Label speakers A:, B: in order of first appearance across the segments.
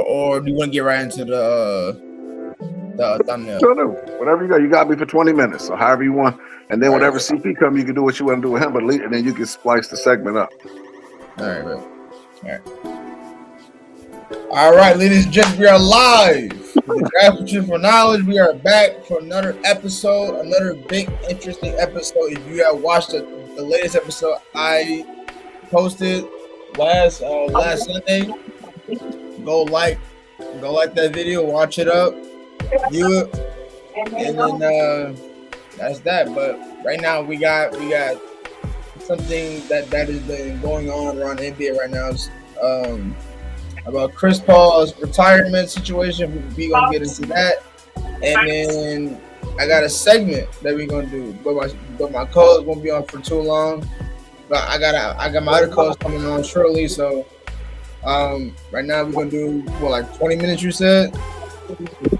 A: or do you want to get right into the thumbnail?
B: So no, whatever you got, you got me for 20 minutes. So however you want, and then
A: All right.
B: whenever CP come, you can do what you want to do with him, and then you can splice the segment up.
A: All right, bro. All right, ladies and gentlemen, we are live. The Draft for Knowledge. We are back for another episode, another big, interesting episode. If you have watched the latest episode I posted last Sunday, go like that video, watch it up, view it, and then that's that. But right now we got something that has been going on around the NBA right now. About Chris Paul's retirement situation. We gonna get into that, and then I got a segment that we gonna do. But my co-host won't be on for too long. But I got my other co-host coming on shortly. So right now we're gonna do like 20 minutes. You said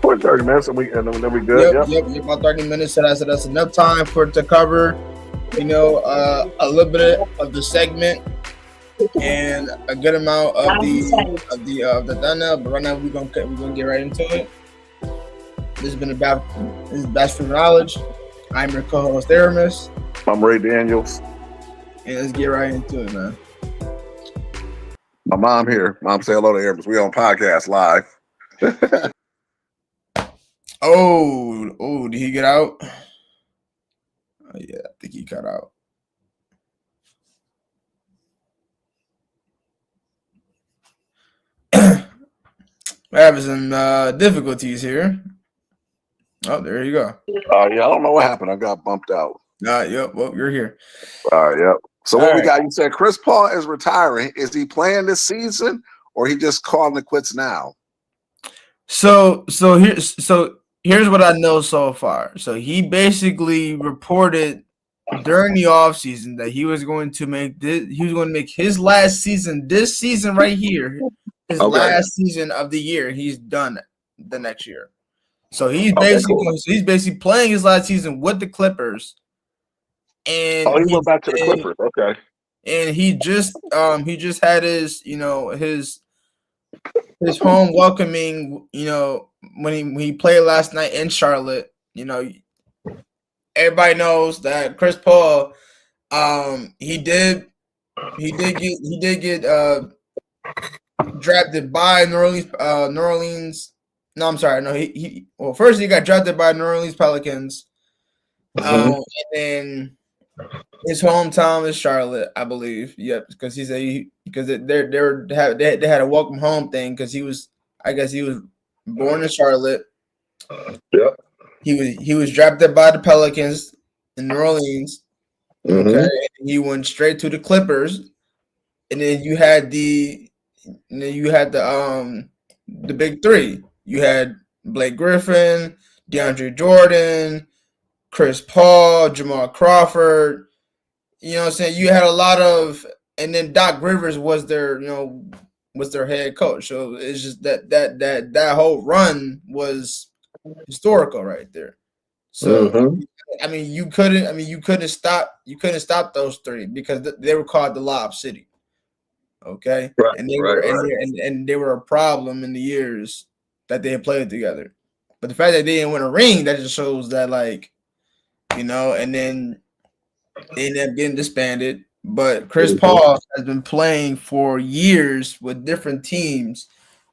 B: 30 minutes, and then we good.
A: Yep, about 30 minutes. So that's enough time for it to cover, a little bit of the segment. And a good amount of the thumbnail, but right now we're gonna get right into it. This is Best for Knowledge. I'm your co-host Aramis.
B: I'm Ray Daniels.
A: And let's get right into it, man.
B: My mom here. Mom, say hello to Aramis. We on podcast live.
A: Oh, did he get out? Oh, yeah, I think he cut out. We're having some difficulties here. Oh, there you go.
B: Yeah, I don't know what happened. I got bumped out.
A: Yep. Well, you're here.
B: Yep. So what we got? You said Chris Paul is retiring. Is he playing this season, or he just calling it quits now?
A: So here's what I know so far. So he basically reported during the offseason that he was going to make his last season, this season right here, his last season of the year. He's done the next year. So he's basically playing his last season with the Clippers. And
B: he went back to the Clippers. Okay.
A: And he just had his home welcoming, when he played last night in Charlotte. Everybody knows that Chris Paul, he did get drafted by New Orleans. No, I'm sorry. No, first he got drafted by New Orleans Pelicans, and then his hometown is Charlotte, I believe. Yep, because he said they had a welcome home thing because he was born in Charlotte.
B: Yep.
A: He was drafted by the Pelicans in New Orleans. Okay, and he went straight to the Clippers, and then you had the big three. You had Blake Griffin, DeAndre Jordan, Chris Paul, Jamal Crawford. You know what I'm saying? You had a lot of, and then Doc Rivers was their head coach. So it's just that whole run was historical right there. So you couldn't stop those three because they were called the Lob City. Okay,
B: right,
A: and they were a problem in the years that they had played together. But the fact that they didn't win a ring, that just shows that, and then they ended up getting disbanded. But Chris Paul has been playing for years with different teams.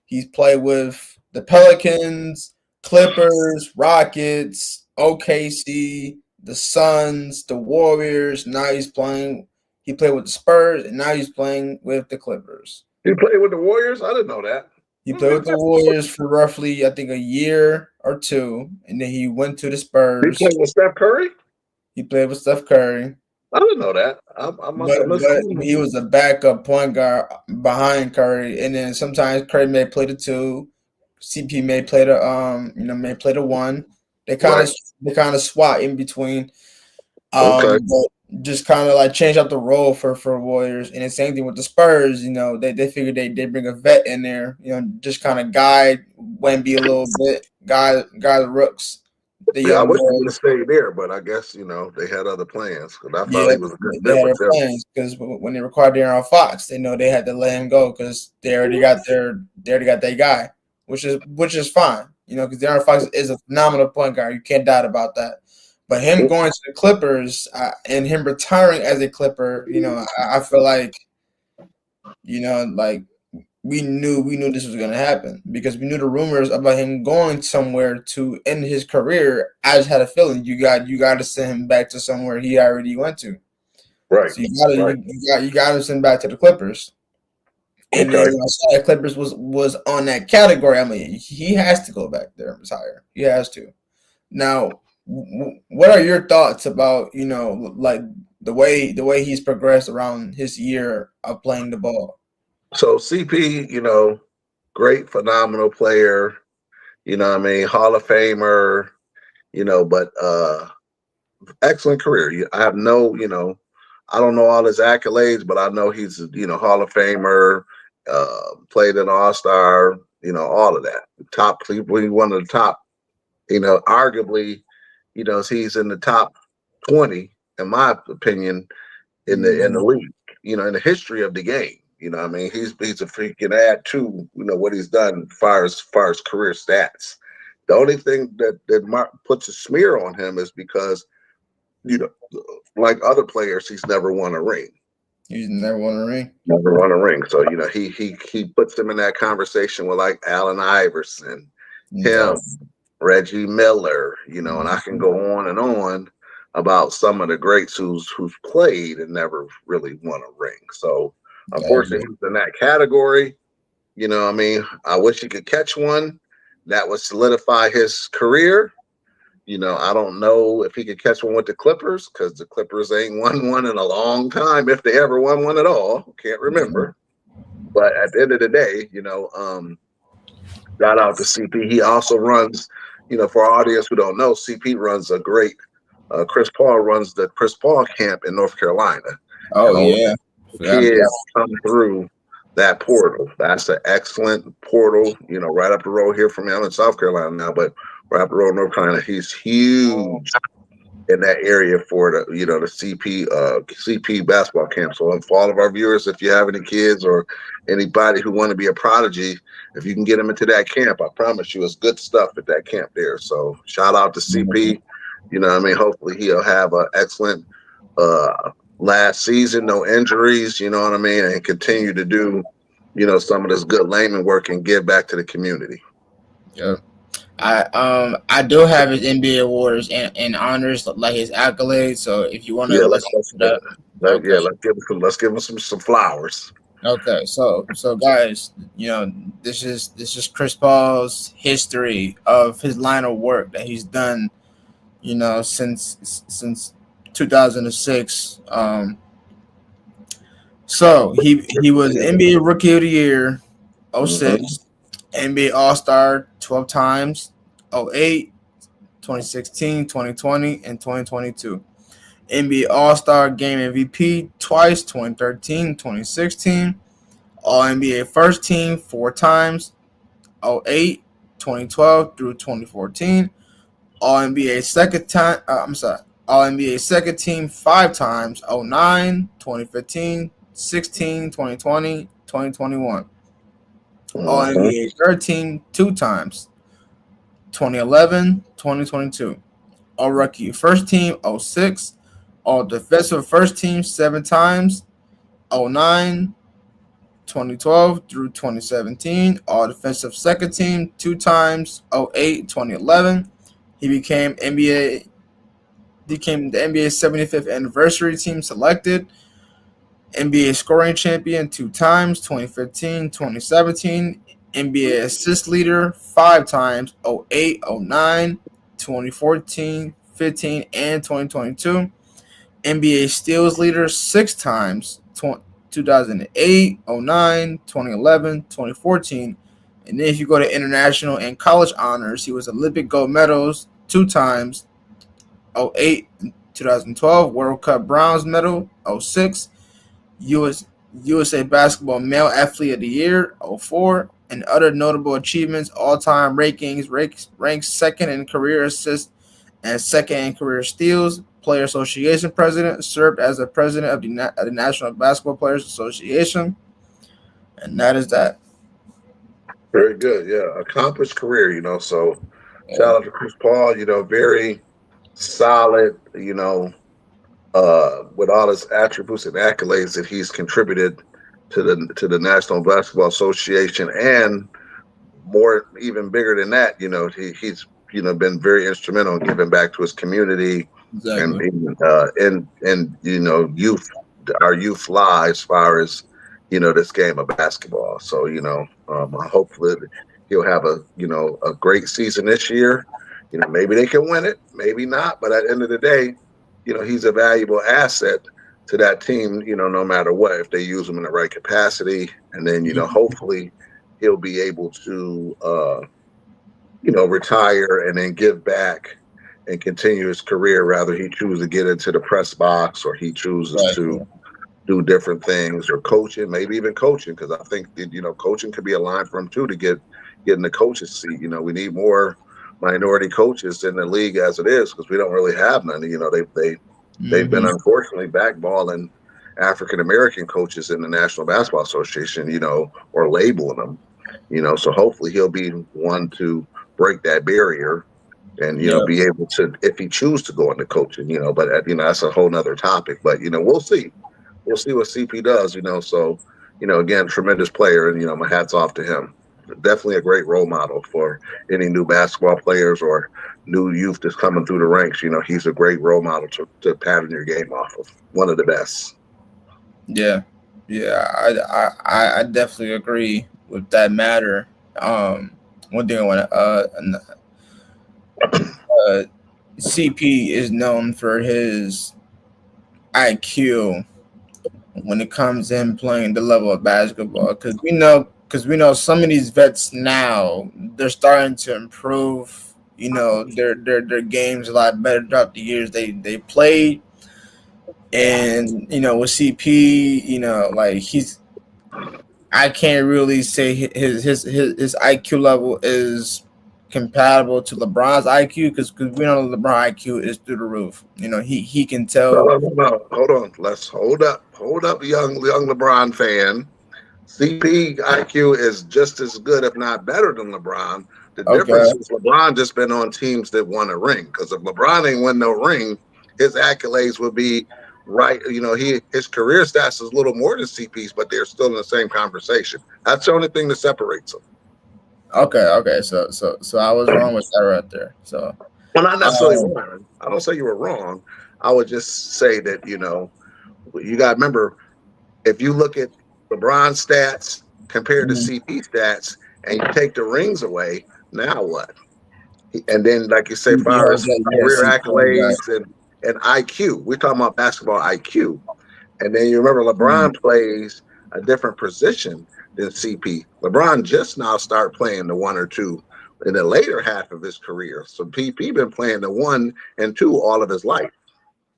A: He's played with the Pelicans, Clippers, Rockets, OKC, the Suns, the Warriors. Now he played with the Spurs, and now he's playing with the Clippers.
B: He played with the Warriors? I didn't know that.
A: He played with the Warriors for roughly, I think, a year or two, and then he went to the Spurs.
B: He played with Steph Curry?
A: He played with Steph Curry.
B: I didn't know that.
A: But he was a backup point guard behind Curry, and then sometimes Curry may play the two. CP may play the one. They kind of swap in between. But just kind of like change up the role for Warriors, and the same thing with the Spurs. They figured they bring a vet in there, just kind of guide Wemby a little bit, guide the rooks. the
B: Yeah, I
A: young
B: wish he would have
A: boys.
B: stayed there, but I guess they had other plans. Because I thought
A: Yeah,
B: he was a good
A: they
B: fit
A: had
B: with
A: their
B: them.
A: plans because when they recorded Darren Fox, they know they had to let him go because they already got their guy, which is fine, because Darren Fox is a phenomenal point guard. You can't doubt about that. But him going to the Clippers and him retiring as a Clipper, I feel like, like we knew this was gonna happen because we knew the rumors about him going somewhere to end his career. I just had a feeling you got to send him back to somewhere he already went to.
B: Right,
A: So you got to send back to the Clippers. And then
B: okay.
A: when I saw that Clippers was on that category, I mean, he has to go back there and retire. He has to. Now, what are your thoughts about like the way he's progressed around his year of playing the ball?
B: So CP, great, phenomenal player. What I mean, Hall of Famer. But excellent career. I have no, I don't know all his accolades, but I know he's Hall of Famer. Played an All Star. All of that. Top, one of the top. Arguably, he's in the top 20 in my opinion in the league. In the history of the game. What I mean, he's a freaking add to what he's done far as career stats. The only thing that Mark puts a smear on him is because you know, like other players, he's never won a ring.
A: He's never won a ring.
B: Never won a ring. So he puts him in that conversation with like Allen Iverson, him, Reggie Miller, and I can go on about some of the greats who's played and never really won a ring. So unfortunately, he's in that category. I mean, I wish he could catch one that would solidify his career. I don't know if he could catch one with the Clippers because the Clippers ain't won one in a long time, if they ever won one at all. Can't remember. But at the end of the day, shout out to CP. He also runs, for our audience who don't know, CP runs a great, Chris Paul runs the Chris Paul camp in North Carolina.
A: Oh, yeah.
B: Kids come through that portal. That's an excellent portal, right up the road here from me. I'm in South Carolina now, but right up the road, North Carolina. He's huge in that area for the CP basketball camp. So for all of our viewers, if you have any kids or anybody who want to be a prodigy, if you can get them into that camp, I promise you it's good stuff at that camp there. So shout out to CP. Hopefully he'll have an excellent last season, no injuries, and continue to do, some of this good layman work and give back to the community.
A: Yeah. I do have his NBA awards and honors, like his accolades. So if you want to
B: let's give him some flowers.
A: Okay, so guys, this is Chris Paul's history of his line of work that he's done, since 2006. So he was NBA Rookie of the Year, 06, NBA All Star 12 times, 08, 2016, 2020, and 2022. NBA All Star Game MVP twice, 2013, 2016. All NBA First Team 4 times, 08, 2012 through 2014. All NBA Second Time. All NBA Second Team 5 times, 09, 2015, 16, 2020, 2021. All NBA Third Team 2 times, 2011, 2022. All Rookie First Team 06. All Defensive First Team 7 times, 09, 2012 through 2017. All Defensive Second Team 2 times, 08, 2011. He became the NBA 75th anniversary team selected. NBA scoring champion 2 times, 2015, 2017. NBA assist leader 5 times, 08, 09, 2014, 15, and 2022. NBA steals leader 6 times, 2008, 09, 2011, 2014. And then if you go to international and college honors, he was Olympic gold medals 2 times, 08, 2012, World Cup bronze medal, 06, USA Basketball Male Athlete of the Year, 04, and other notable achievements, all-time rankings, ranked second in career assists and second in career steals. Player Association president, served as the president of the National Basketball Players Association, and that is that.
B: Very good. Yeah, accomplished career. So
A: Yeah,
B: shout out to Chris Paul. Very solid. With all his attributes and accolades that he's contributed to the National Basketball Association, and more even bigger than that, he's been very instrumental in giving back to his community and
A: exactly.
B: youth, our youth lives as far as this game of basketball. So hopefully he'll have a great season this year. Maybe they can win it, maybe not, but at the end of the day, he's a valuable asset to that team, no matter what, if they use him in the right capacity. And then, hopefully he'll be able to, retire and then give back and continue his career. Rather, he chooses to get into the press box, or he chooses to do different things, or coaching, maybe even coaching, because I think that, coaching could be a line for him too, to get in the coach's seat. We need more minority coaches in the league as it is, because we don't really have none. They've been unfortunately backballing African American coaches in the National Basketball Association, or labeling them, So hopefully he'll be one to break that barrier and be able to, if he chooses to go into coaching, But that's a whole nother topic. But we'll see. We'll see what CP does. So again, tremendous player, and my hats off to him. Definitely a great role model for any new basketball players or new youth that's coming through the ranks. He's a great role model to pattern your game off of. One of the best.
A: Yeah, I definitely agree with that matter. One thing I want to CP is known for his IQ when it comes in playing the level of basketball, because we know some of these vets now, they're starting to improve. Their games a lot better throughout the years they played. And with CP, like I can't really say his IQ level is compatible to LeBron's IQ, because we know LeBron IQ is through the roof. He can tell.
B: No. Hold on. Let's hold up, young LeBron fan. CP IQ is just as good, if not better, than LeBron. The difference is LeBron just been on teams that won a ring. Because if LeBron ain't win no ring, his accolades would be right. His career stats is a little more than CP's, but they're still in the same conversation. That's the only thing that separates them.
A: Okay. So I was wrong with that right there. So,
B: well, not necessarily wrong. I don't say you were wrong. I would just say that you got to remember, if you look at LeBron's stats compared to CP stats, and you take the rings away, now what? And then, like you say, far as career accolades and IQ, we're talking about basketball IQ. And then you remember LeBron plays a different position than CP. LeBron just now started playing the 1 or 2 in the later half of his career. So PP been playing the 1 and 2 all of his life.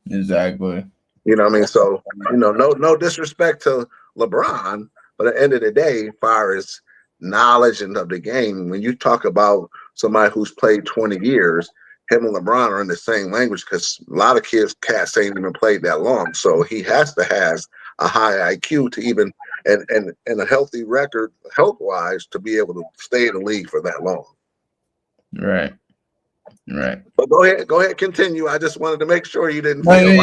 A: Exactly.
B: You know what I mean? So, no disrespect to LeBron, but at the end of the day, as far as knowledge and of the game, when you talk about somebody who's played 20 years, him and LeBron are in the same language, because a lot of cats ain't even played that long. So he has to have a high IQ to even and a healthy record health wise to be able to stay in the league for that long.
A: Right.
B: But go ahead, continue. I just wanted to make sure you didn't
A: feel you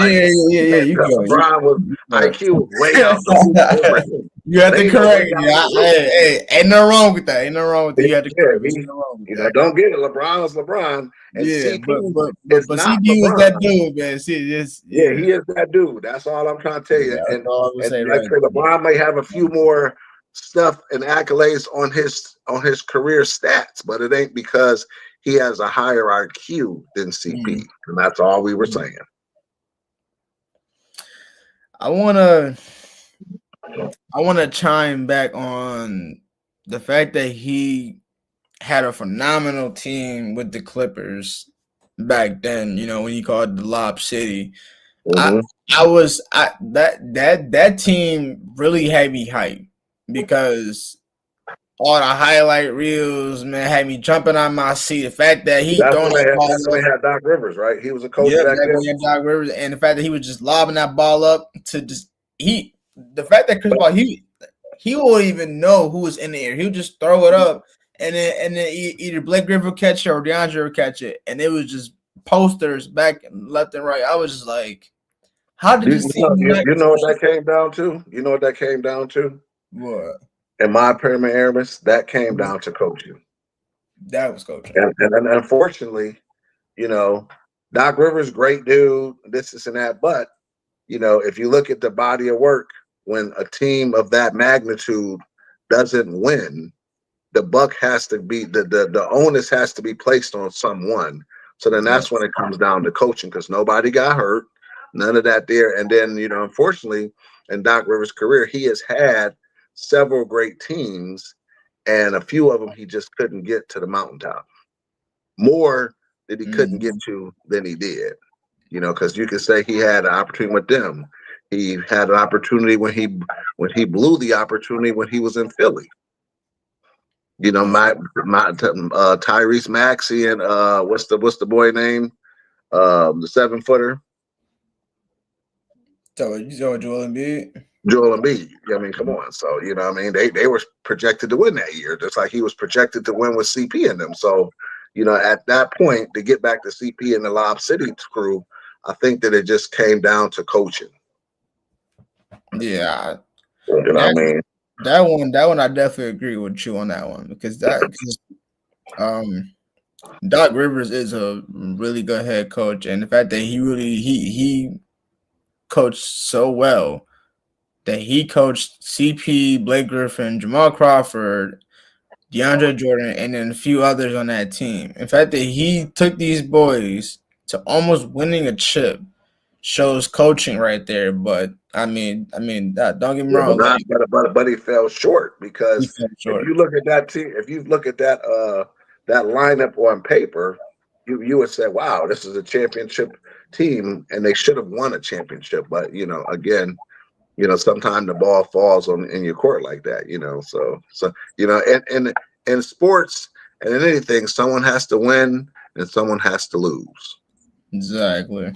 A: go.
B: LeBron was IQ was way out.
A: You have to correct me. Hey, ain't no wrong with that. You have to correct me.
B: Don't get it. LeBron is LeBron. And
A: CP but
B: CP
A: was that dude, man.
B: He is that dude. That's all I'm trying to tell you. And LeBron may have a few more stuff and accolades on his career stats, but it ain't because he has a higher IQ than CP, and that's all we were saying.
A: I wanna chime back on the fact that he had a phenomenal team with the Clippers back then. When he called the Lob City, that team really had me hyped, because all the highlight reels, man, had me jumping on my seat. The fact that he
B: That's
A: throwing
B: when they
A: that
B: had,
A: ball
B: that's when
A: up,
B: they had Doc Rivers, right? He was a coach
A: yep,
B: back
A: that
B: then.
A: boy Doc Rivers, and the fact that he was just lobbing that ball up to just the fact that Chris Paul he won't even know who was in the air. He'll just throw it up, and then either Blake Griffin will catch it or DeAndre will catch it, and it was just posters back and left and right. I was just like, how did this team not?
B: You know what that came down to? You know what that came down to?
A: What?
B: In my opinion, Aramis, that came down to coaching.
A: That was coaching.
B: And unfortunately, you know, Doc Rivers, great dude, this and that. But, you know, if you look at the body of work, when a team of that magnitude doesn't win, the buck has to be the onus has to be placed on someone. So then that's when it comes down to coaching, because nobody got hurt, none of that there. And then, you know, unfortunately, in Doc Rivers' career, he has had several great teams, and a few of them he just couldn't get to the mountaintop. More that he couldn't get to than he did. You know, because you could say he had an opportunity with them. He had an opportunity when he blew the opportunity when he was in Philly. You know, my Tyrese Maxey and what's the boy name? The 7-footer.
A: So Joel Embiid.
B: Joel Embiid. I mean, come on. So, you know what I mean? They were projected to win that year, just like he was projected to win with CP in them. So, you know, at that point, to get back to CP and the Lob City crew, I think that it just came down to coaching.
A: Yeah.
B: You know what I mean?
A: That one I definitely agree with you on that one, because Doc Rivers is a really good head coach, and the fact that he coached so well that he coached CP, Blake Griffin, Jamal Crawford, DeAndre Jordan, and then a few others on that team. In fact, that he took these boys to almost winning a chip shows coaching right there. But I mean, don't get me wrong.
B: But he fell short, because if you look at that team, if you look at that that lineup on paper, you would say, wow, this is a championship team, and they should have won a championship. But, you know, again, you know, sometimes the ball falls in your court like that, you know. So you know, and in sports and in anything, someone has to win and someone has to lose.
A: Exactly.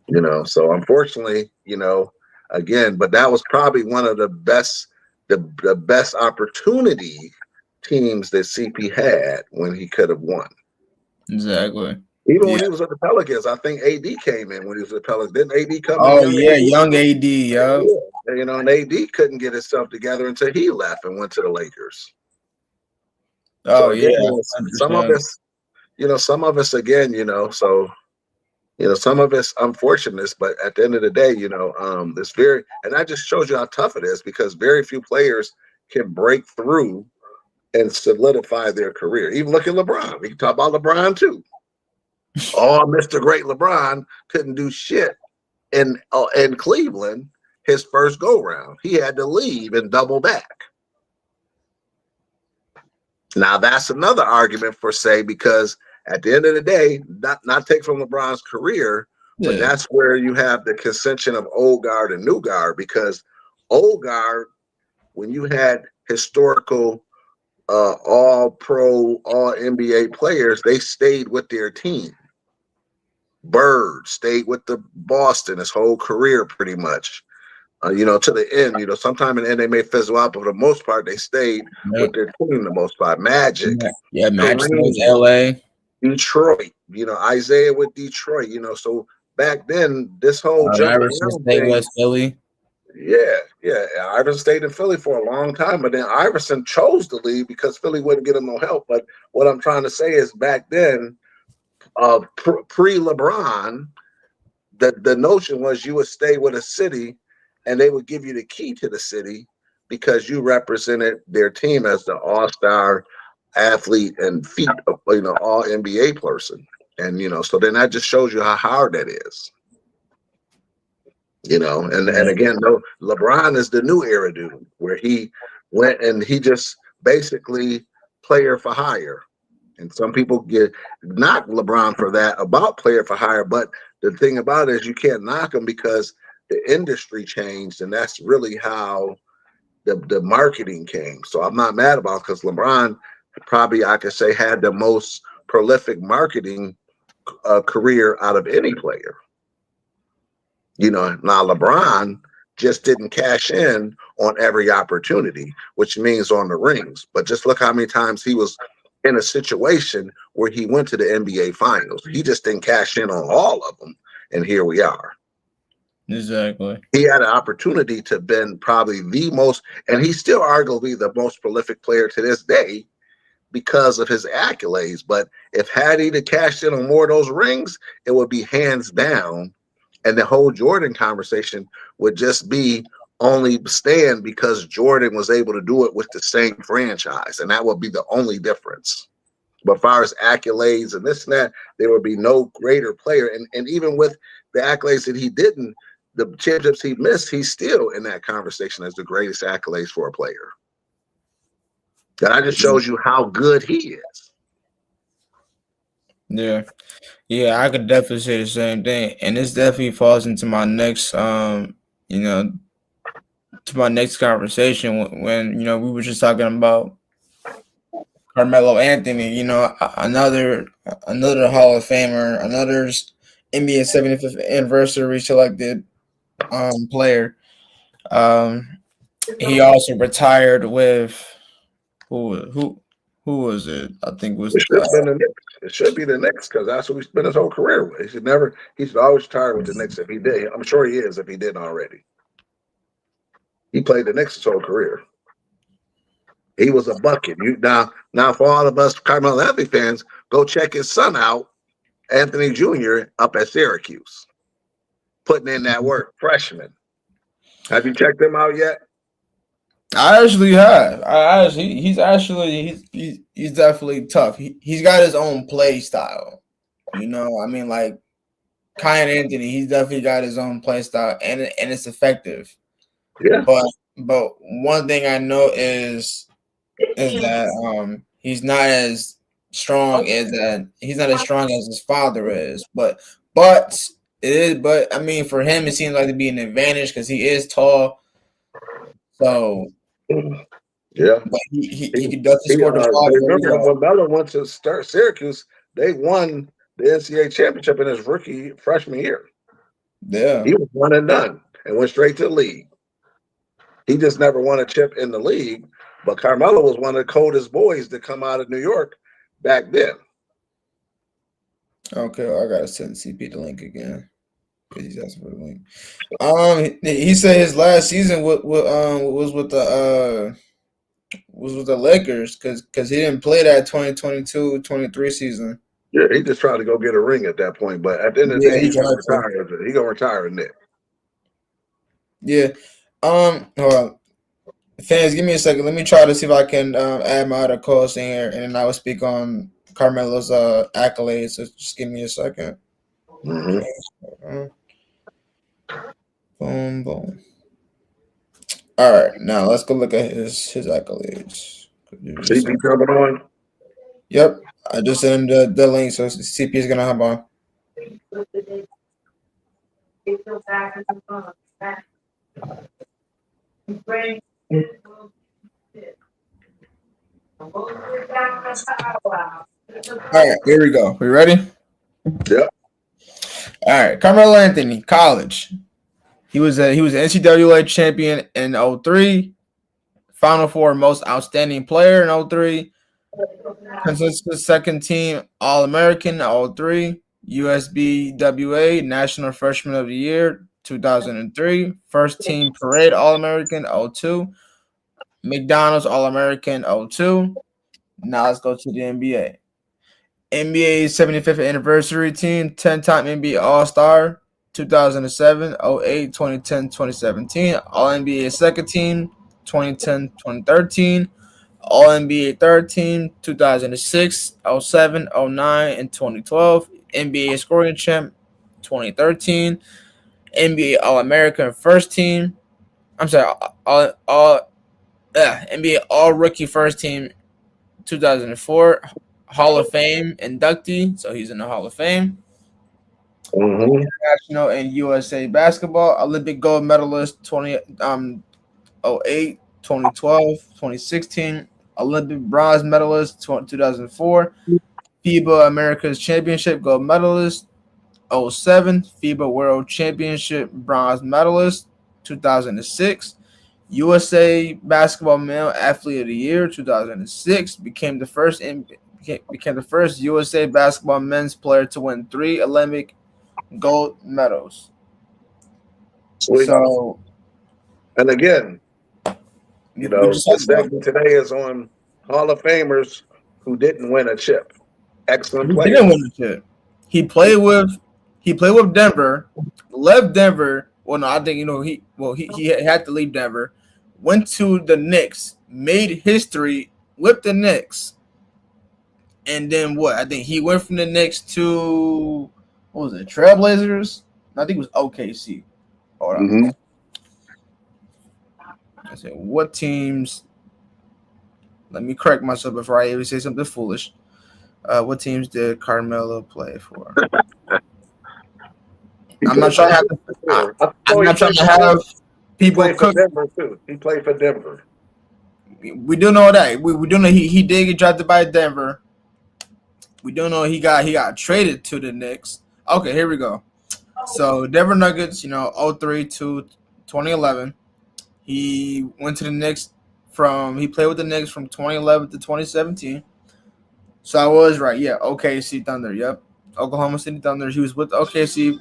B: You know, so unfortunately, you know, again, but that was probably one of the best opportunity teams that CP had when he could have won.
A: Exactly.
B: Even when he was at the Pelicans, I think AD came in when he was at the Pelicans. Didn't AD come in?
A: Oh yeah, young AD, yeah.
B: You know, and AD couldn't get himself together until he left and went to the Lakers.
A: Oh,
B: so again,
A: yeah.
B: some of us, again, you know, so, you know, some of it's unfortunate, but at the end of the day, you know, and that just shows you how tough it is, because very few players can break through and solidify their career. Even look at LeBron. We can talk about LeBron too. Oh, Mr. Great LeBron couldn't do shit in Cleveland his first go round. He had to leave and double back. Now that's another argument for say, because at the end of the day, not take from LeBron's career, but that's where you have the contention of old guard and new guard, because old guard, when you had historical all pro, all NBA players, they stayed with their team. Bird stayed with the Boston his whole career pretty much. You know, to the end, you know, sometime in the end they may fizzle out, but for the most part, they stayed with their team the most part. Magic.
A: Yeah, Magic was LA.
B: Detroit, you know, Isaiah with Detroit, you know, so back then, this whole
A: Iverson stayed with Philly.
B: Yeah. Iverson stayed in Philly for a long time, but then Iverson chose to leave because Philly wouldn't get him no help. But what I'm trying to say is, back then, pre-LeBron, the notion was you would stay with a city and they would give you the key to the city because you represented their team as the all-star athlete and you know, all NBA person. And, you know, so then that just shows you how hard that is. You know, and again, no, LeBron is the new era dude, where he went and he just basically player for hire. And some people get knock LeBron for that, about player for hire. But the thing about it is you can't knock him because the industry changed. And that's really how the marketing came. So I'm not mad about it because LeBron probably, I could say, had the most prolific marketing career out of any player. Now LeBron just didn't cash in on every opportunity, which means on the rings. But just look how many times he was in a situation where he went to the NBA Finals. He just didn't cash in on all of them, and here we are.
A: Exactly.
B: He had an opportunity to been probably the most, and he's still arguably the most prolific player to this day because of his accolades. But if had he to cash in on more of those rings, it would be hands down. And the whole Jordan conversation would just be only stand because Jordan was able to do it with the same franchise. And that would be the only difference. But as far as accolades and this and that, there would be no greater player. And even with the accolades that he didn't, the championships he missed, he's still in that conversation as the greatest accolades for a player. That just shows you how good he is.
A: Yeah, I could definitely say the same thing, and this definitely falls into my next, to my next conversation when we were just talking about Carmelo Anthony. Another Hall of Famer, another NBA 75th anniversary selected player. He also retired with who was it? I think it was.
B: It should be the Knicks because that's what he spent his whole career with. He should always retire with the Knicks if he did. I'm sure he is if he didn't already. He played the Knicks his whole career. He was a bucket. Now for all of us Carmelo Anthony fans, go check his son out, Anthony Jr. up at Syracuse, putting in that work, freshman. Have you checked him out yet?
A: I actually have. He's definitely tough. He's got his own play style. Like Kyan Anthony, he's definitely got his own play style, and it's effective.
B: Yeah.
A: But one thing I know is that he's not as strong as his father is. But it is. But I mean, for him, it seems like to be an advantage because he is tall. So.
B: Yeah,
A: but he could definitely score the ball.
B: Remember when Melo went to start Syracuse, they won the NCAA championship in his freshman year.
A: Yeah,
B: he was one and done and went straight to the league. He just never won a chip in the league, but Carmelo was one of the coldest boys to come out of New York back then.
A: Okay, I gotta send CP the link again because he's asking for the link. He said his last season was with the Lakers because he didn't play that 2022-23 season.
B: Yeah, he just tried to go get a ring at that point, but at the end of the day, he's gonna retire. He's gonna retire in it.
A: Yeah. Hold on. Fans, give me a second. Let me try to see if I can add my other calls in here, and then I will speak on Carmelo's accolades. So just give me a second.
B: Mm-hmm.
A: Boom, boom. All right, now let's go look at his accolades.
B: CP coming on.
A: Yep, I just sent him the link, so CP is gonna hop on. All right, here we go. We ready?
B: Yep.
A: All right, Carmelo Anthony, college. He was an NCAA champion in 2003, Final Four most outstanding player in 2003, consensus second team All-American in 2003, USBWA National Freshman of the Year 2003, first team Parade All-American 2002, McDonald's All-American 2002. Now let's go to the NBA. NBA's 75th anniversary team, 10-time NBA All-Star, 2007, 08, 2010, 2017. All-NBA second team, 2010, 2013. All-NBA third team, 2006, 07, 09, and 2012. NBA scoring champ, 2013. NBA All-American first team. I'm sorry, NBA All-Rookie first team, 2004. Hall of Fame inductee, so he's in the Hall of Fame.
B: Mm-hmm.
A: International and USA basketball Olympic gold medalist 2008, 2012, 2016, Olympic bronze medalist, 2004, FIBA America's Championship gold medalist, '07, FIBA World Championship bronze medalist, 2006, USA Basketball Male Athlete of the Year, 2006, became the first USA Basketball men's player to win 3 Olympic gold medals.
B: Sweet.
A: So,
B: And again,
A: we
B: you know,
A: just
B: the
A: talked about
B: segment today is on Hall of Famers who didn't win a chip. Excellent
A: he
B: player.
A: didn't win the chip. He played with Denver, left Denver. Well, no, I think he had to leave Denver. Went to the Knicks, made history with the Knicks, and then what? I think he went from the Knicks to what was it? Trailblazers. I think it was OKC. Hold on.
B: Mhm.
A: I said, what teams? Let me correct myself before I even say something foolish. What teams did Carmelo play for? I'm not trying to have. I'm not trying to have people
B: He played for
A: cook.
B: Denver too. He played for Denver.
A: We do know that. We do know he did get drafted by Denver. We do know he got traded to the Knicks. Okay, here we go. So Denver Nuggets, 03 to 2011. He went to the Knicks he played with the Knicks from 2011 to 2017. So I was right. Yeah, OKC Thunder. Yep. Oklahoma City Thunder. He was with OKC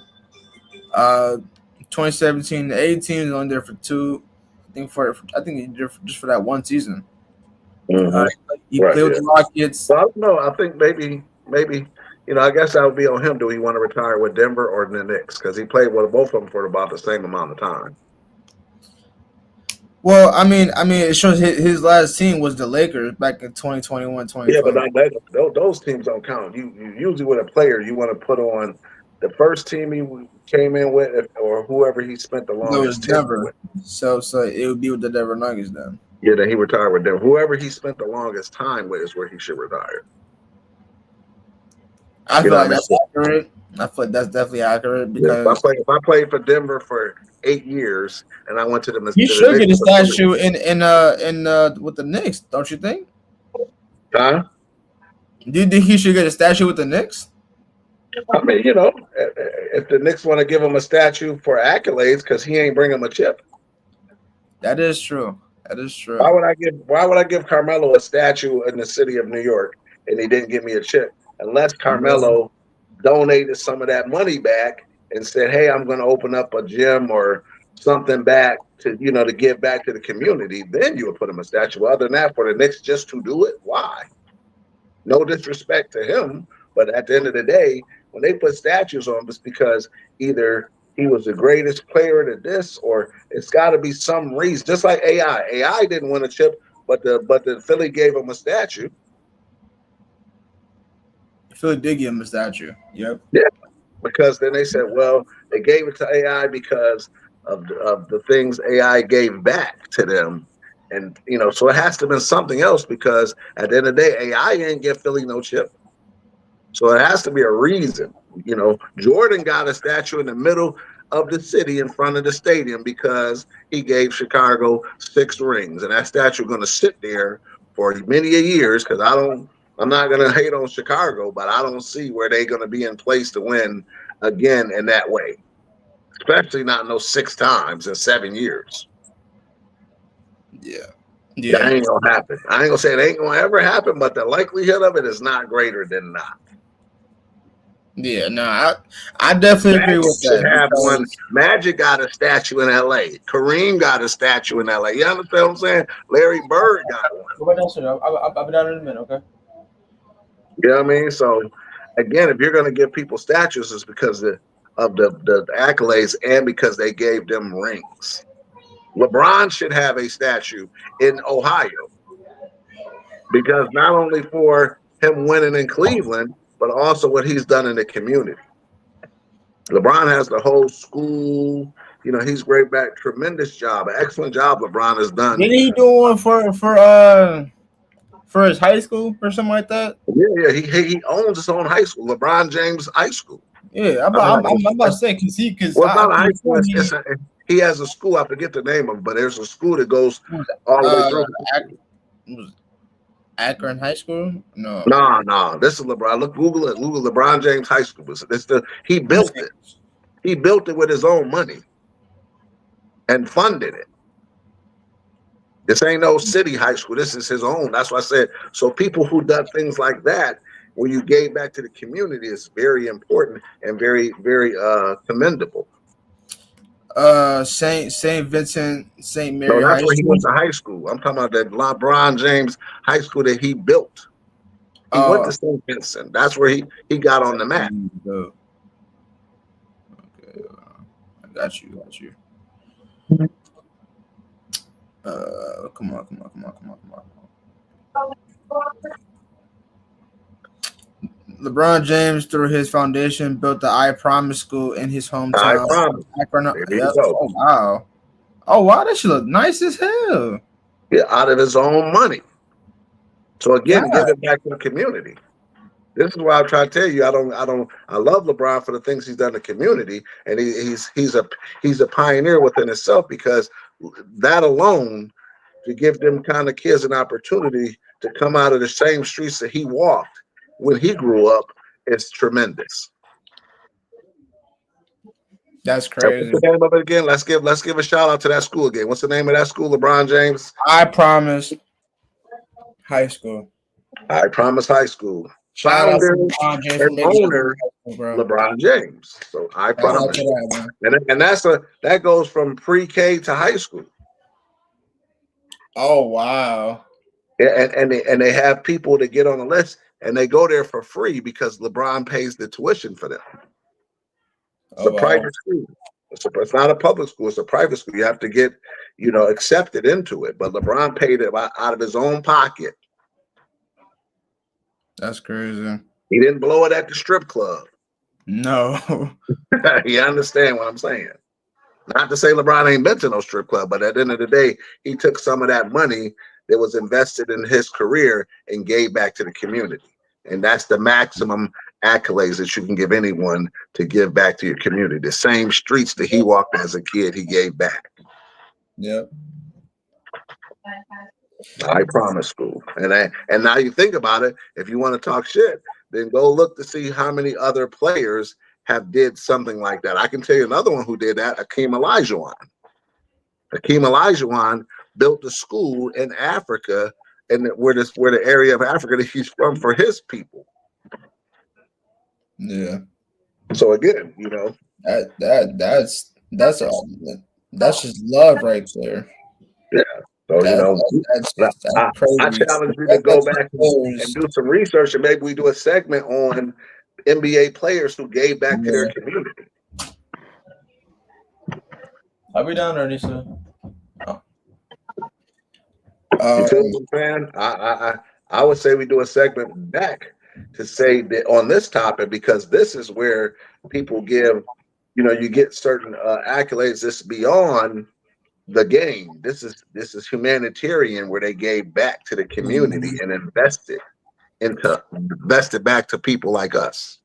A: 2017 to 18. He was only there for two. I think he did just for that one season.
B: Mhm.
A: He played with the Rockets.
B: So I don't know. I think maybe I guess that would be on him. Do he want to retire with Denver or the Knicks? Because he played with both of them for about the same amount of time.
A: Well, I mean, it shows his last team was the Lakers back in 2021, 2020.
B: Yeah, but those teams don't count. You usually with a player, you want to put on the first team he came in with, or whoever he spent the longest time with.
A: So it would be with the Denver Nuggets then.
B: Yeah, then he retired with them. Whoever he spent the longest time with is where he should retire.
A: I feel like that's accurate. I feel like that's definitely accurate because
B: if I played for Denver for 8 years and I went to the
A: he should get a statue in with the Knicks, don't you think?
B: Huh?
A: Do you think he should get a statue with the Knicks?
B: I mean, if the Knicks want to give him a statue for accolades, because he ain't bring him a chip.
A: That is true. That is true.
B: Why would I give Carmelo a statue in the city of New York and he didn't give me a chip? Unless Carmelo donated some of that money back and said, "Hey, I'm going to open up a gym or something back to to give back to the community," then you would put him a statue. Other than that, for the Knicks just to do it, why? No disrespect to him, but at the end of the day, when they put statues on him, it's because either he was the greatest player to this, or it's got to be some reason. Just like AI. AI didn't win a chip, but the Philly gave him a statue.
A: Philly did give him a statue. Yep.
B: Yeah, because then they said, well, they gave it to AI because of the things AI gave back to them. And, so it has to have been something else because at the end of the day, AI didn't give Philly no chip. So it has to be a reason. Jordan got a statue in the middle of the city in front of the stadium because he gave Chicago 6 rings. And that statue is going to sit there for many years because I'm not going to hate on Chicago, but I don't see where they're going to be in place to win again in that way, especially not in those 6 times in 7 years.
A: Yeah.
B: That ain't going to happen. I ain't going to say it ain't going to ever happen, but the likelihood of it is not greater than not.
A: Yeah, no, I definitely agree with that.
B: Have one. Magic got a statue in L.A. Kareem got a statue in L.A. You understand what I'm saying? Larry Bird got one.
A: I'll be down in a minute, okay?
B: You know what I mean? So, again, if you're going to give people statues, it's because of the accolades and because they gave them rings. LeBron should have a statue in Ohio because not only for him winning in Cleveland, but also what he's done in the community. LeBron has the whole school. He's great back. Tremendous job. An excellent job LeBron has done.
A: Did he do one for his high school or something like that?
B: Yeah. He owns his own high school, LeBron James High School.
A: Yeah, I'm about to say because
B: not a high school. he has a school. I forget the name of it, but there's a school that goes all the way through.
A: Was Akron High School? No.
B: No. This is LeBron. Look, Google it. Google LeBron James High School. He built it. He built it with his own money and funded it. This ain't no city high school. This is his own. That's why I said. So people who do things like that, when you gave back to the community, is very important and very, very commendable.
A: Saint Vincent Saint Mary.
B: No, that's where he went to high school. I'm talking about that LeBron James High School that he built. He went to St. Vincent. That's where he got on the map.
A: Okay, I got you. Come on. LeBron James, through his foundation, built the I Promise School in his hometown.
B: I Promise.
A: Yep. Oh wow, that should look nice as hell.
B: Yeah, out of his own money. So again, give it back to the community. This is why I try to tell you, I love LeBron for the things he's done in the community, and he's a pioneer within himself, because that alone, to give them kind of kids an opportunity to come out of the same streets that he walked when he grew up, is tremendous.
A: That's crazy.
B: What's the name of it again? Let's give a shout out to that school again. What's the name of that school, LeBron James?
A: I Promise High School.
B: I Promise High School.
A: Shout out to
B: LeBron James and owner LeBron James. So I Promise. And that goes from pre-K to high school.
A: Oh wow.
B: Yeah, and they have people that get on the list, and they go there for free because LeBron pays the tuition for them. It's a private school. It's not a public school. It's a private school. You have to get, accepted into it. But LeBron paid it out of his own pocket.
A: That's crazy.
B: He didn't blow it at the strip club.
A: No.
B: You understand what I'm saying? Not to say LeBron ain't been to no strip club, but at the end of the day, he took some of that money that was invested in his career and gave back to the community. And that's the maximum accolades that you can give anyone, to give back to your community. The same streets that he walked as a kid, he gave back.
A: Yep.
B: I Promise School. And now you think about it, if you want to talk shit, then go look to see how many other players have did something like that. I can tell you another one who did that, Hakeem Olajuwon. Hakeem Olajuwon built a school in Africa, and where the area of Africa that he's from, for his people.
A: Yeah.
B: So again,
A: that's just love right there.
B: Yeah. So that's I challenge you to go back and do some research, and maybe we do a segment on NBA players who gave back to their community.
A: Are we done already, sir?
B: You feel what I'm saying? I would say we do a segment back to say that on this topic, because this is where people give, you get certain accolades. This is beyond the game. This is humanitarian, where they gave back to the community and invested back to people like us.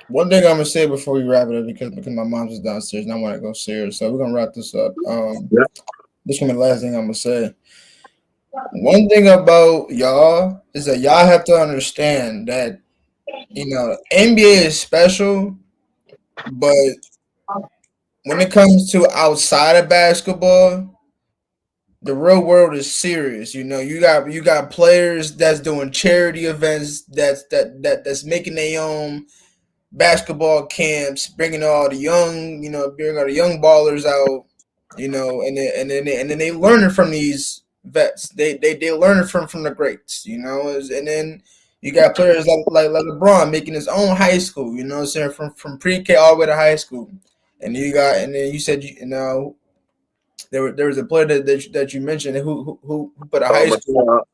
A: One thing I'm gonna say before we wrap it up, because my mom's is downstairs and I want to go see her, so we're gonna wrap this up. This will be the last thing I'm gonna say. One thing about y'all is that y'all have to understand that NBA is special, but when it comes to outside of basketball, the real world is serious. You got players that's doing charity events, that's making their own basketball camps, bringing all the young, bringing all the young ballers out, and then they learning from these vets. They learning from the greats, and then you got players like LeBron making his own high school, saying from pre-K all the way to high school. And then you said there was a player that you mentioned who put a high school.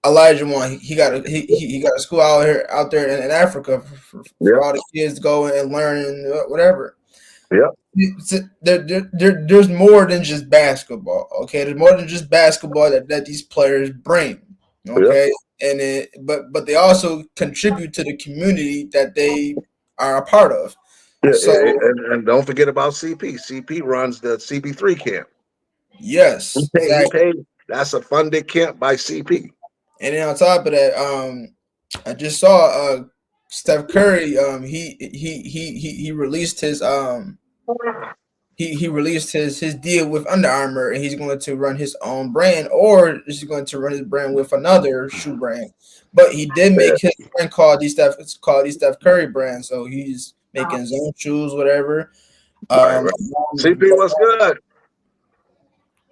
A: Olajuwon, he got a school out there in Africa for all the kids to go and learn and whatever.
B: Yeah.
A: There's more than just basketball. Okay, there's more than just basketball that these players bring. Okay, but they also contribute to the community that they are a part of. So
B: and don't forget about CP. CP runs the CP3 camp.
A: yes,
B: He
A: exactly.
B: paid. That's a funded camp by CP.
A: And then on top of that, I just saw Steph Curry. He released his he released his deal with Under Armour, and he's going to run his own brand, or he's going to run his brand with another shoe brand. But he did make his brand called the Steph Curry brand, so he's making his own shoes, whatever.
B: Right. CP was good.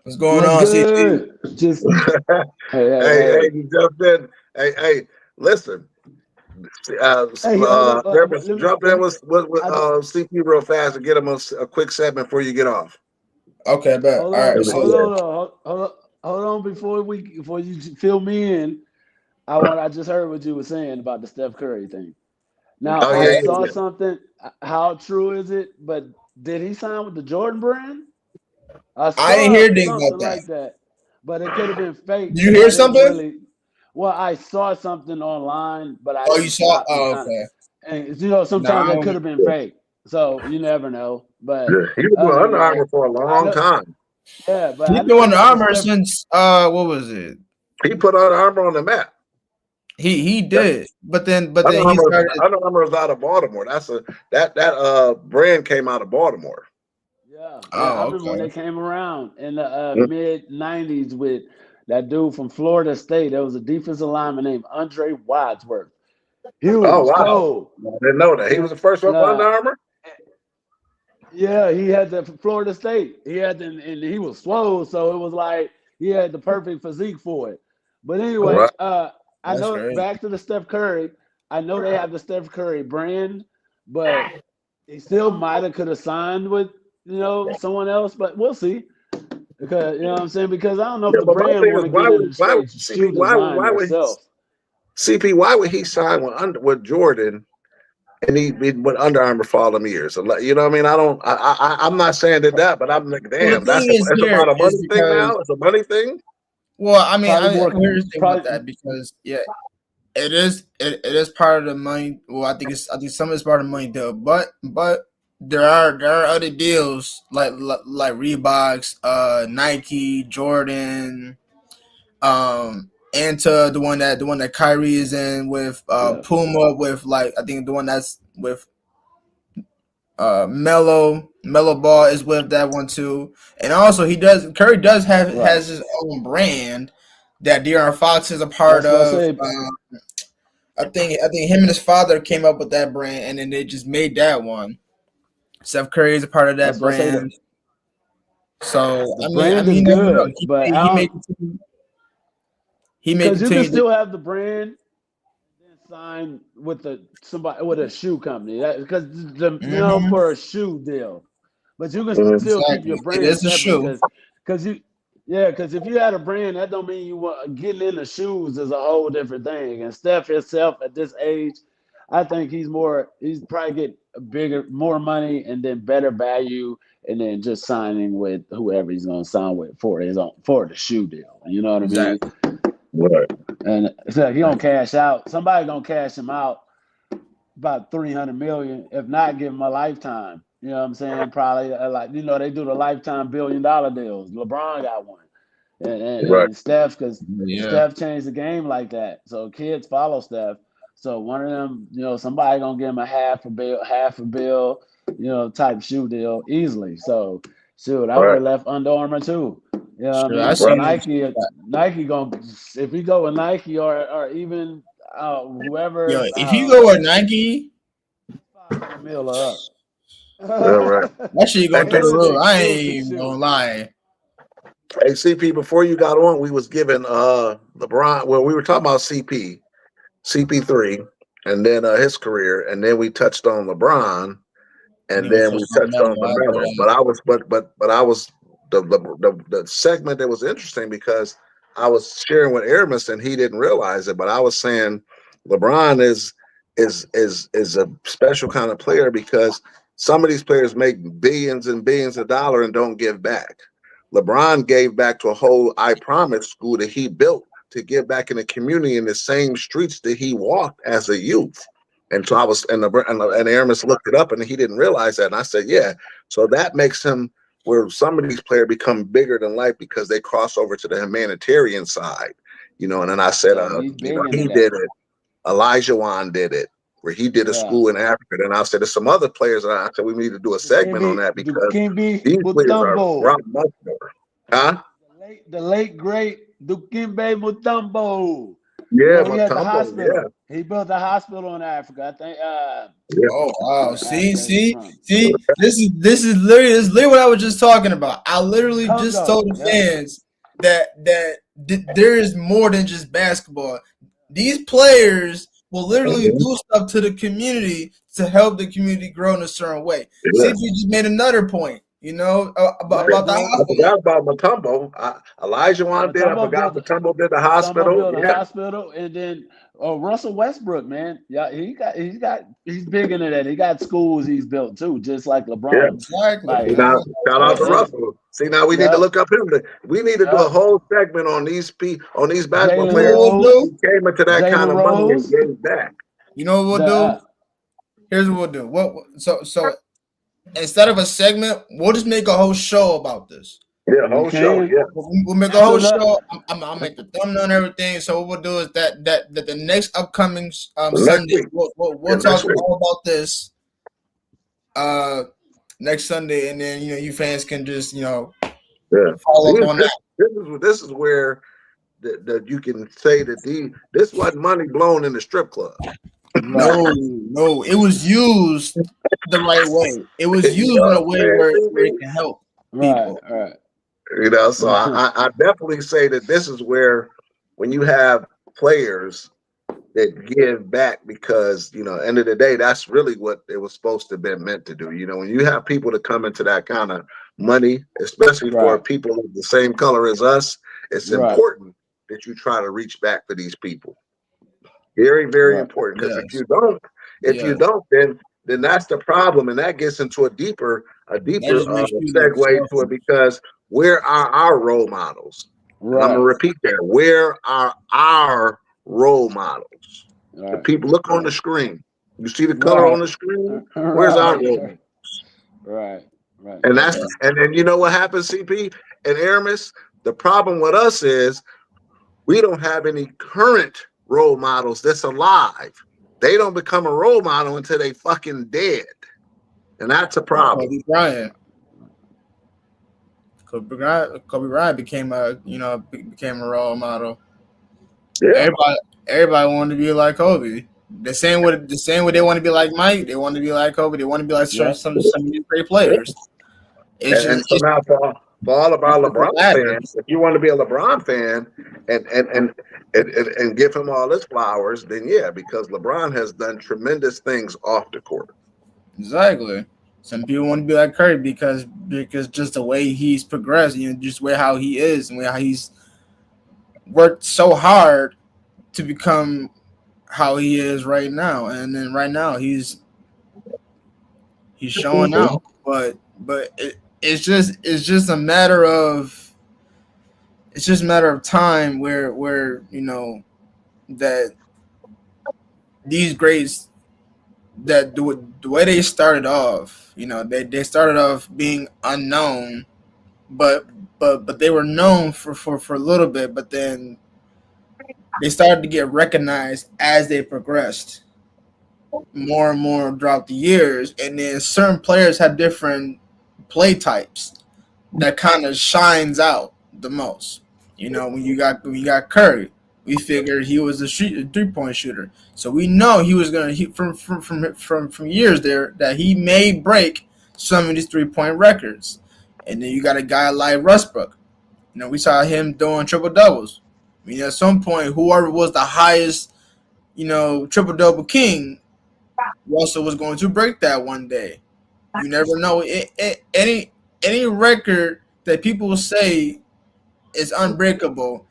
A: What's going
C: What's
A: on, CP?
C: good? Just
B: Hey, you jumped in. Hey, listen. There was jump in with CP real fast and get him a quick segment before you get off.
A: Okay, bet.
C: hold
A: All
C: on,
A: right.
C: hold on before you fill me in. I just heard what you were saying about the Steph Curry thing. Now I saw something. How true is it? But did he sign with the Jordan brand?
A: I didn't hear anything
C: something
A: about that.
C: like that, but it could have been fake.
A: Did you hear something?
C: Well, I saw something online, but I
A: you saw? Oh, okay.
C: And sometimes it could have been fake, so you never know. But
B: he was doing Under Armour for a long time.
C: Yeah, but
A: he's been Under Armour since what was it?
B: He put Under Armour on the map.
A: He did, but then
B: Under Armour is out of Baltimore. That brand came out of Baltimore.
C: Yeah, I remember when they came around in the mid '90s with that dude from Florida State. There was a defensive lineman named Andre Wadsworth. He was cold.
B: I didn't know that. He was the first one for Under Armour?
C: Yeah, he had the Florida State. And he was swole, so it was like he had the perfect physique for it. But anyway, I know back to the Steph Curry. I know they have the Steph Curry brand, but he still might have could have signed with someone else, but we'll see. Because you know what I'm saying? Because I don't know if the brand want to get in the shoe design themselves.
B: CP, why would he sign with Jordan and he with Under Armour for all them years? You know what I mean? I'm not saying that, but I'm like, damn, it's about a money thing now. It's a money thing.
A: Well, I mean, here's the thing about that because it is part of the money. Well, I think some of it's part of the money deal, but there are other deals like Reeboks, Nike, Jordan, and to the one that Kyrie is in with Puma, with I think the one that's with Melo Ball is with that one too, and also Curry has his own brand that De'Aaron Fox is a part of. I think him and his father came up with that brand, and then they just made that one. Steph Curry is a part of that brand. So
C: the brand is good, but
A: he made
C: because you can still have the brand and then sign with somebody with a shoe company because for a shoe deal, but you can still keep your brand.
A: It's a shoe
C: because if you had a brand, that don't mean you getting into shoes is a whole different thing. And Steph himself at this age, I think he's probably get more money and then better value, and then just signing with whoever he's going to sign with for the shoe deal. You know what I mean?
B: Right.
C: And so he don't cash out. Somebody gonna cash him out about $300 million, if not give him a lifetime. You know what I'm saying? Probably they do the lifetime $1 billion deals. LeBron got one, and Steph, because Steph changed the game like that. So kids follow Steph. So one of them, somebody gonna give him a half a bill, type shoe deal easily. So shoot, I would have left Under Armour too. You know what I mean? So Nike gonna, if you go with Nike or even whoever.
A: If you go with Nike,
C: $500 million up.
A: That shit going through the roof. I ain't even gonna lie.
B: Hey CP, before you got on, we was giving LeBron. Well, we were talking about CP3, and then his career, and then we touched on LeBron, and then we touched on LaMelo. But I was the segment that was interesting because I was sharing with Aramis and he didn't realize it, but I was saying LeBron is a special kind of player because some of these players make billions and billions of dollars and don't give back. LeBron gave back to a whole I Promise school that he built to give back in the community in the same streets that he walked as a youth. And so I was, and Aramis looked it up, and he didn't realize that. And I said, yeah. So that makes him where some of these players become bigger than life because they cross over to the humanitarian side, you know. And then I said, you know, he did it. Elijah Wan did it, where he did a school in Africa. And I said, there's some other players that I said we need to do a segment on that because these players are much more. Huh?
C: The late great Dikembe Mutombo.
B: Yeah,
C: he had the hospital.
B: Yeah.
C: He built a hospital in Africa. I think.
A: Oh wow! See. This is literally what I was just talking about. I literally just told the fans that there is more than just basketball. These players will literally do stuff to the community to help the community grow in a certain way.
B: Yeah.
A: CP just made another point, you know, about the hospital.
B: I forgot about Mutombo. Elijah Wan did. I forgot Mutombo did the hospital.
C: Mutombo built the hospital, and then Russell Westbrook, man, he's big into that. He got schools he's built too, just like LeBron.
B: Yeah.
A: Exactly.
B: Shout out to Russell. See, now we need to look up him. We need to do a whole segment on these basketball players who came into that kind of money and gave back.
A: You know what we'll do? Here's what we'll do. So instead of a segment, we'll just make a whole show about this.
B: Yeah, whole show. Yeah,
A: we'll make a whole show. I'll make the thumbnail and everything. So what we'll do is that the next upcoming Sunday, we'll talk all about this. Next Sunday, and then you fans can just follow up on that.
B: This is where that you can say that this wasn't money blown in the strip club.
A: No, it was used the right way. It was used in a way where it can help people.
C: Right.
B: You know, so I definitely say that this is where when you have players that give back, because end of the day, that's really what it was supposed to have been meant to do. When you have people that come into that kind of money, especially for people of the same color as us, it's important that you try to reach back for these people. Very, very important. Because if you don't, then that's the problem, and that gets into a deeper segue to it, because where are our role models? Right. I'm gonna repeat that. Where are our role models? The people, look on the screen. You see the color on the screen? Where's our role models?
C: Right.
B: And then you know what happens, CP and Aramis? The problem with us is we don't have any current role models that's alive. They don't become a role model until they fucking dead. And that's a problem.
A: Kobe Bryant became a role model. Yeah. Everybody wanted to be like Kobe. The same way they want to be like Mike, they want to be like Kobe, they want to be like some of these great players.
B: So now for all of our LeBron fans, if you want to be a LeBron fan and give him all his flowers, then because LeBron has done tremendous things off the court.
A: Exactly. Some people want to be like Curry because just the way he's progressed, just where how he is and how he's worked so hard to become how he is right now. And then right now he's showing out. But it's just a matter of time where that these greats, that the way they started off, they started off being unknown, but they were known for a little bit, but then they started to get recognized as they progressed more and more throughout the years. And then certain players have different play types that kind of shines out the most. When you got Curry, we figured he was a 3-point shooter, so we know he was gonna from years there that he may break some of these 3-point records. And then you got a guy like Westbrook. We saw him doing triple doubles. At some point, whoever was the highest, triple double king, Russell was going to break that one day. You never know. Any record that people say is unbreakable,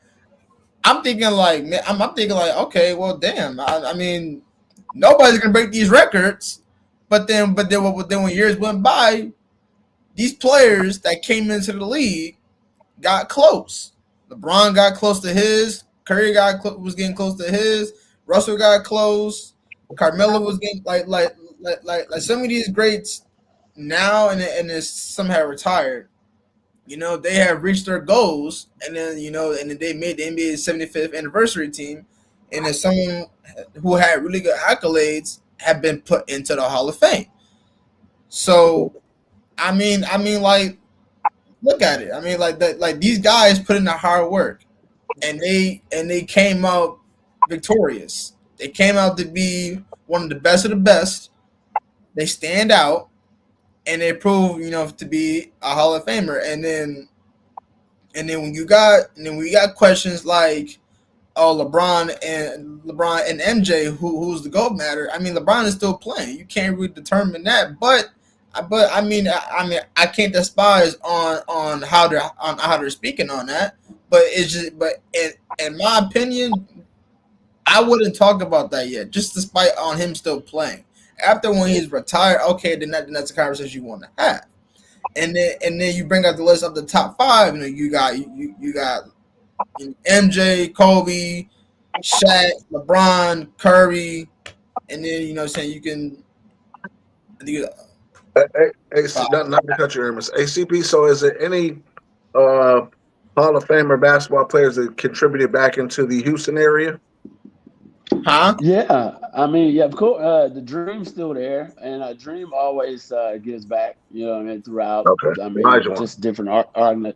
A: I'm thinking like, okay, well, damn. I mean, nobody's gonna break these records. But then when years went by, these players that came into the league got close. LeBron got close to his. Curry was getting close to his. Russell got close. Carmelo was getting like some of these greats now, and then some have retired. You know, they have reached their goals, and then and then they made the NBA's 75th anniversary team, and then someone who had really good accolades have been put into the Hall of Fame. So, like, look at it. I mean, like that, like these guys put in the hard work, and they came out victorious. They came out to be one of the best of the best. They stand out, and they prove to be a Hall of Famer. And then when we got questions like, oh, LeBron and MJ, who's the GOAT matter? I mean, LeBron is still playing. You can't really determine that, but I can't despise on how they're speaking on that. But it's just, in my opinion, I wouldn't talk about that yet, just despite on him still playing. After when he's retired, okay, then that's a conversation you want to have. And then you bring out the list of the top five. You got MJ, Kobe, Shaq, LeBron, Curry, and then saying you can.
B: Hey, not to cut you, Amos. ACP. So, is there any Hall of Famer basketball players that contributed back into the Houston area?
A: Huh?
C: Yeah, I mean, yeah, of course. The Dream's still there, and Dream always gives back. You know what I mean? Throughout,
B: Okay.
C: I mean, just different Elijah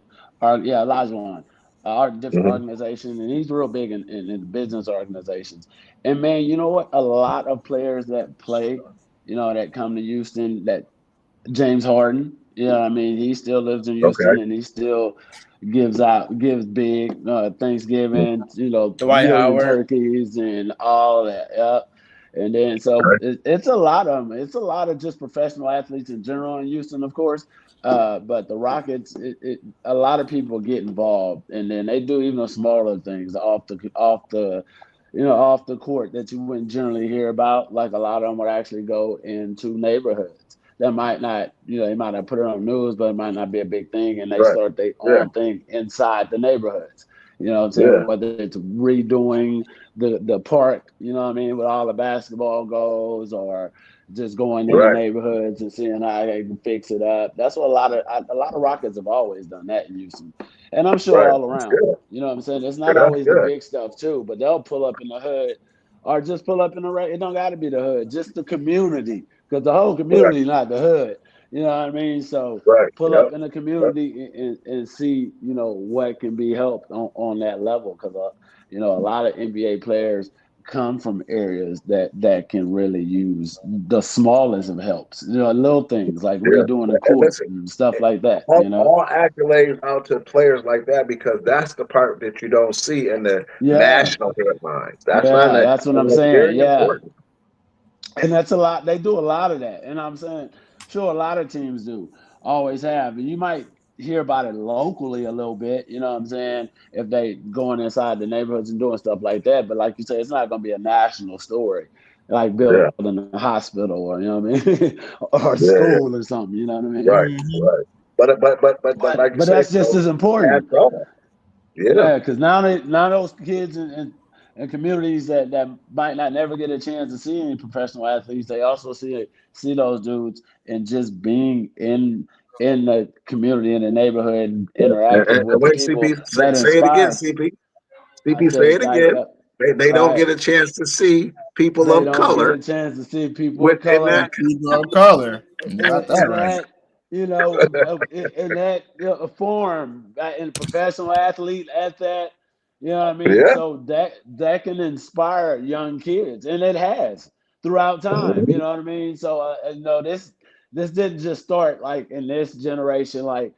C: different organizations, and he's real big in business organizations. And man, you know what? A lot of players that play, that come to Houston, that James Harden, I mean, he still lives in Houston, and he still gives big Thanksgiving,
A: Dwight Howard
C: turkeys and all that. Yep. And then it's a lot of them. It's a lot of just professional athletes in general in Houston, of course. But the Rockets, a lot of people get involved, and then they do even the smaller things off the court that you wouldn't generally hear about. Like a lot of them would actually go into neighborhoods that might not, they might not put it on the news, but it might not be a big thing, and they start their own thing inside the neighborhoods. You know what I'm saying?
B: Yeah.
C: Whether it's redoing the park, with all the basketball goals, or just going in the neighborhoods and seeing how they can fix it up. That's what a lot of Rockets have always done that in Houston. And I'm sure all around. You know what I'm saying? It's not always the big stuff too, but they'll pull up in the hood or just pull up in the it don't gotta be the hood, just the community. Because the whole community is not the hood. You know what I mean? So pull up in the community and see, what can be helped on that level. Because, a lot of NBA players come from areas that can really use the smallest of helps. Little things like redoing the court and stuff like that.
B: All accolades out to players like that, because that's the part that you don't see in the national headlines.
C: That's what I'm saying. Yeah.
B: Important.
C: And that's a lot. They do a lot of that. And I'm saying, sure, a lot of teams do, always have. And you might hear about it locally a little bit, you know what I'm saying, if they going inside the neighborhoods and doing stuff like that. But like you said, it's not going to be a national story, like building a hospital or, you know what I mean, or school or something, you know what I mean?
B: Right. But like you
C: but
B: say,
C: that's just as important.
B: Yeah,
C: because now those kids and communities that might not never get a chance to see any professional athletes, they also see those dudes and just being in the community, in the neighborhood, interacting with the people that inspire.
B: Say it again, CP. CP, say it again. They don't get a chance to see people of color.
C: Get a chance to see people of color.
A: People of color.
C: In that form, in professional athlete at that. You know what I mean?
B: Yeah.
C: So that can inspire young kids, and it has throughout time. You know what I mean? So this didn't just start like in this generation. Like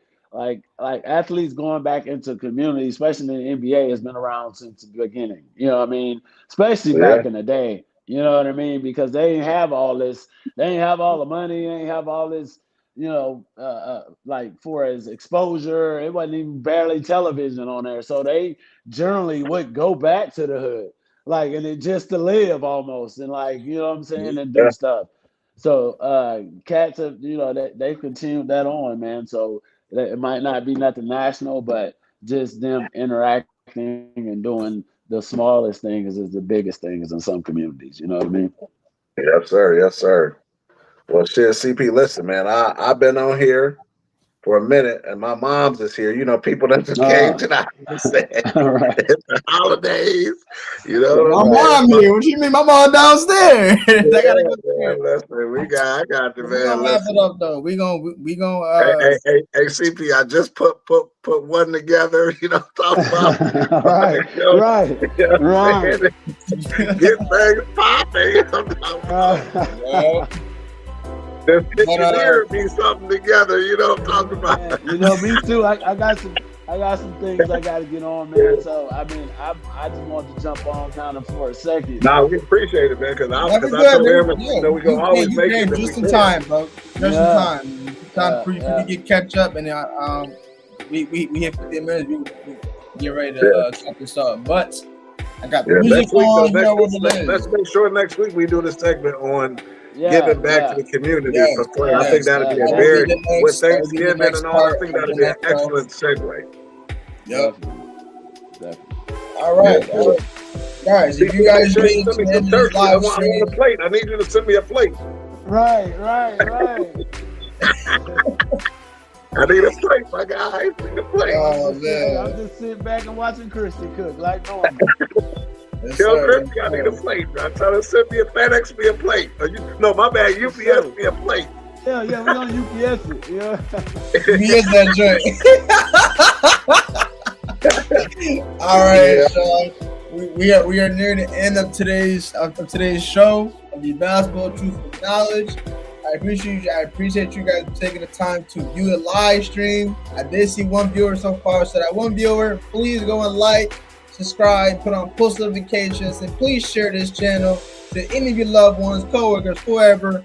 C: athletes going back into community, especially in the NBA, has been around since the beginning. You know what I mean? Especially back in the day. You know what I mean? Because they didn't have all this. They didn't have all the money. They didn't have all this. Like for as exposure, it wasn't even barely television on there. So they generally would go back to the hood, like, and it just to live almost, and like, you know what I'm saying, and do stuff. So cats have, they've continued that on, man. So it might not be nothing national, but just them interacting and doing the smallest things is the biggest things in some communities. You know what I mean?
B: Yes, sir. Yes, sir. Well, shit, CP, listen, man, I've been on here for a minute, and my mom's is here. You know, people that just came to the house.
C: All right.
B: It's the holidays. You know
A: My
B: what I'm
A: mom
B: saying?
A: here. What you mean? My mom downstairs. I gotta go
B: Yeah,
A: there.
B: listen, I got you,
A: We
B: man.
A: gonna wrap
B: Listen.
A: it up though. We
B: Hey, CP, I just put one together. You know, talk about
C: Right. Right.
B: you know what I'm
C: Right.
B: saying? Get things popping. You know what I'm talking about? This engineer be something together. You know what I'm talking about?
C: Man, you know, me too. I got some things I got to get on, man. So I mean, I just wanted to jump on kind of for a second.
B: Nah, we appreciate it, man. Because I
A: That'd be
B: told
A: good,
B: him,
A: man.
B: you know, we gonna always make it.
A: Just in time, bro. Just in time. Time for you to get catch up, and we hit 15 minutes. We get ready to cut this up, but I got the music on. You know what it is.
B: Let's make sure next week we do the segment on giving back to the community. I think that'd be a very, with Thanksgiving and all, I think that'd be an excellent segue.
A: Yep. Definitely. All right. Guys, if you guys need to send me some live stream,
B: a plate. I need you to send me a plate.
C: Right.
B: I need a plate, my guy. I need a plate.
A: Oh man.
C: I'm just sitting back and watching Christy cook like normal.
B: Tell Christy I need a plate. I tell her send me a FedEx me a plate. No, my bad. UPS me a plate.
C: Yeah, we're gonna UPS it. Yeah.
A: UPS that joint. All right, Sean. We are near the end of today's show of the Basketball Truth Knowledge. I appreciate you guys taking the time to view the live stream. I did see one viewer so far, so that one viewer, please go and like, subscribe, put on post notifications, and please share this channel to any of your loved ones, coworkers, whoever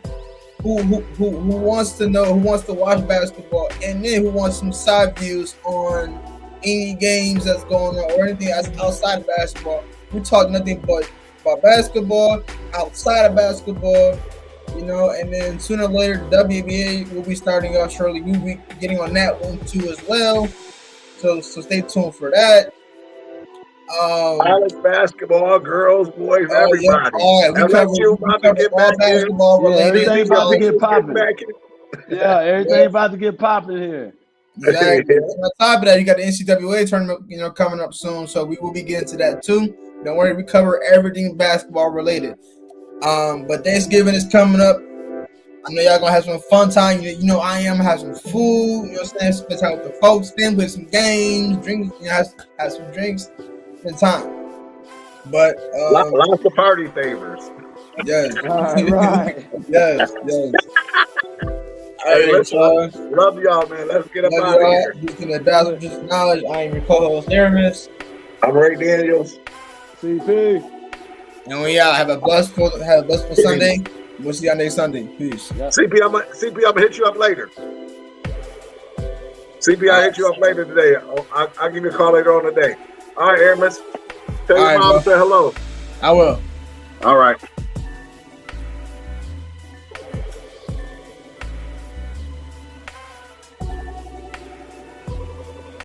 A: who wants to know, who wants to watch basketball, and then who wants some side views on any games that's going on or anything that's outside of basketball. We talk nothing but about basketball, outside of basketball, you know, and then sooner or later the WNBA will be starting off shortly. We'll be getting on that one too as well. So stay tuned for that.
B: College basketball, girls, boys, everybody.
A: Yeah. All right, we covered all basketball related.
C: Everything about to get popping. Yeah, everything about to get popping here.
A: Exactly. On top of that, you got the NCAA tournament, you know, coming up soon. So we will be getting to that too. Don't worry, we cover everything basketball related. But Thanksgiving is coming up. I know y'all gonna have some fun time. You know, I am have some food. You know what I'm saying? Spend time with the folks, then with some games, drinks. You know, have some drinks, spend time. But
B: lots of party favors.
A: Yes.
C: Right.
A: Yes.
B: Hey, love y'all, man. Let's get up out of here.
A: This is the Basketball Knowledge. I am your co-host, Aramis.
B: I'm Ray Daniels.
C: CP.
A: And we out. Have a blissful Sunday. We'll see y'all next Sunday. Peace.
B: Yep. CP, I'm gonna hit you up later. CP, I'll hit you up later today. I'll give you a call later on today. All right, Aramis. Tell your mom to say hello.
A: I will.
B: All right.